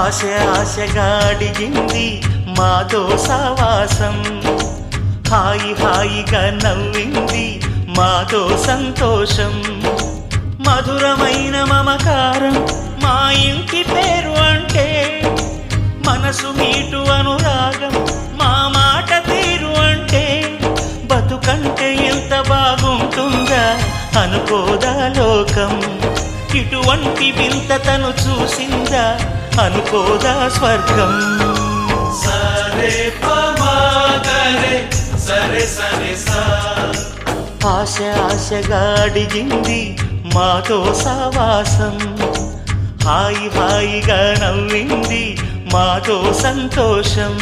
ఆశ ఆశగా అడిగింది మాతో సావాసం, హాయి హాయిగా నవ్వింది మాతో సంతోషం. మధురమైన మమకారం మా ఇంటి పేరు అంటే, మనసు మీటు అనురాగం మా మాట తీరు అంటే, బతుకంటే ఎంత బాగుంటుందా అనుకోదా లోకం, ఇటువంటి వింత తను చూసిందా అనుకోదా స్వర్గం. సరే పమాగరే సరే సరే సా, ఆశ ఆశగా అడిగింది మాతో సావాసం, హాయి హాయిగా నవ్వింది మాతో సంతోషం.